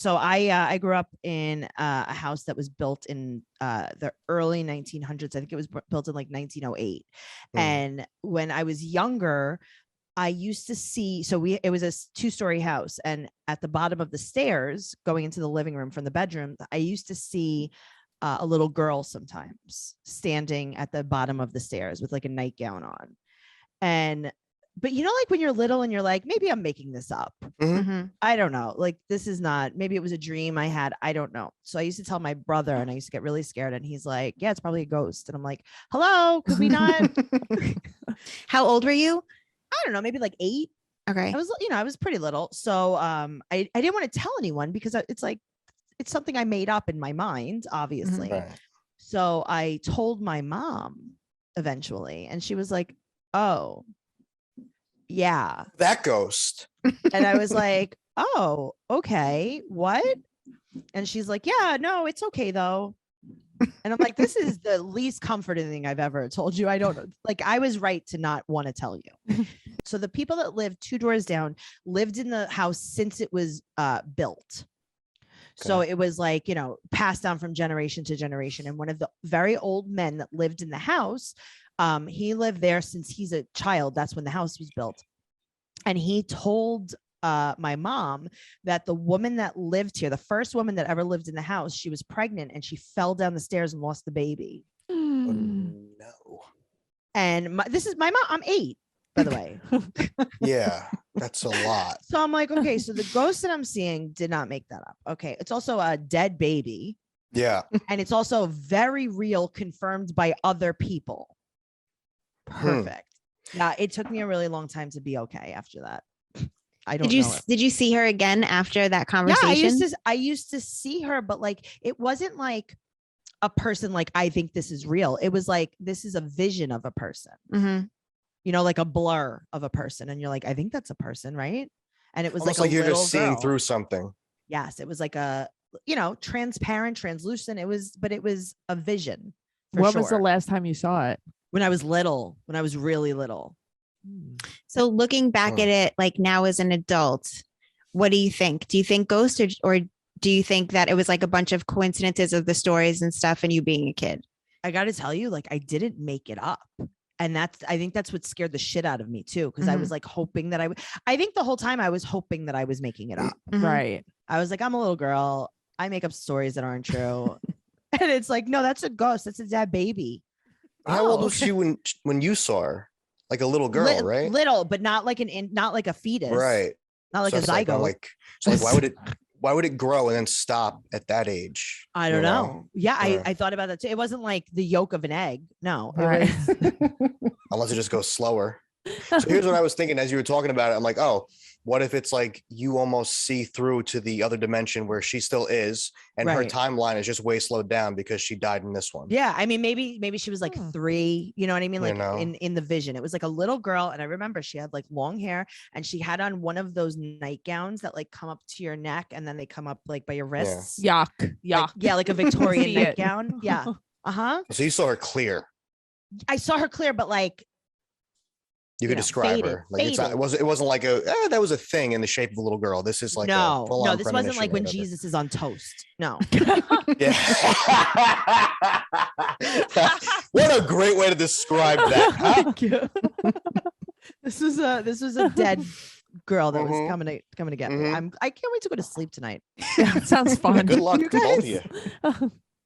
So I grew up in a house that was built in the early 1900s. I think it was built in like 1908. And when I was younger, I used to see, it was a 2-story house, and at the bottom of the stairs going into the living room from the bedroom, I used to see a little girl sometimes standing at the bottom of the stairs with like a nightgown on. But like when you're little and you're like, maybe I'm making this up. I don't know. Like, this is not, maybe it was a dream I had. I don't know. So I used to tell my brother, and I used to get really scared, and he's like, yeah, it's probably a ghost. And I'm like, hello, could we not? How old were you? I don't know, maybe like 8. Okay. I was pretty little. So I didn't want to tell anyone because it's like, it's something I made up in my mind, obviously. Right. So I told my mom eventually, and she was like, oh, yeah. That ghost. And I was like, oh, okay. What? And she's like, yeah, no, it's okay though. And I'm like, this is the least comforting thing I've ever told you. I don't know. Like, I was right to not want to tell you. So the people that lived 2 doors down lived in the house since it was built. So it was like, passed down from generation to generation. And one of the very old men that lived in the house, he lived there since he's a child. That's when the house was built. And he told my mom that the woman that lived here, the first woman that ever lived in the house, she was pregnant and she fell down the stairs and lost the baby. Oh, no. And this is my mom. I'm 8, by the way. Yeah, that's a lot. So I'm like, okay, so the ghost that I'm seeing did not make that up. Okay. It's also a dead baby. Yeah. And it's also very real, confirmed by other people. Perfect. Yeah, it took me a really long time to be okay after that. I don't know. Did you see her again after that conversation? Yeah, I used to see her, but like, it wasn't like a person like, I think this is real. It was like, this is a vision of a person. Like a blur of a person. And you're like, I think that's a person, right? And it was almost like you're little just seeing girl. through something. Yes, it was like a, transparent, translucent. It was a vision. What was the last time you saw it? When I was little, when I was really little. So looking back at it, like now as an adult, what do you think? Do you think ghosts, or do you think that it was like a bunch of coincidences of the stories and stuff and you being a kid? I got to tell you, like, I didn't make it up. And I think that's what scared the shit out of me too. Cause I was like hoping that I think the whole time I was hoping that I was making it up. Right. I was like, I'm a little girl. I make up stories that aren't true. And it's like, no, that's a ghost. That's a dead baby. How old was she when you saw her? Like a little girl, right? Little, but not like not like a fetus. Right. Not like a zygote. Why would it grow and then stop at that age? I don't know. Yeah, I thought about that too. It wasn't like the yolk of an egg. No. Right. Unless it just goes slower. So here's what I was thinking as you were talking about it. I'm like, oh, what if it's like you almost see through to the other dimension where she still is, and her timeline is just way slowed down because she died in this one. Yeah, I mean, maybe she was like 3. You know what I mean? Like in the vision, it was like a little girl, and I remember she had like long hair, and she had on one of those nightgowns that like come up to your neck, and then they come up like by your wrists. Yuck. Like a Victorian nightgown. Yeah. So you saw her clear. I saw her clear, but like. You could describe her like it wasn't like that was a thing in the shape of a little girl. This is like no, this wasn't like when Jesus is on toast. No. Yeah. What a great way to describe that. Huh? Thank you. This was a dead girl that was coming to get me. I can't wait to go to sleep tonight. Yeah, it sounds fun. Good luck to both of you.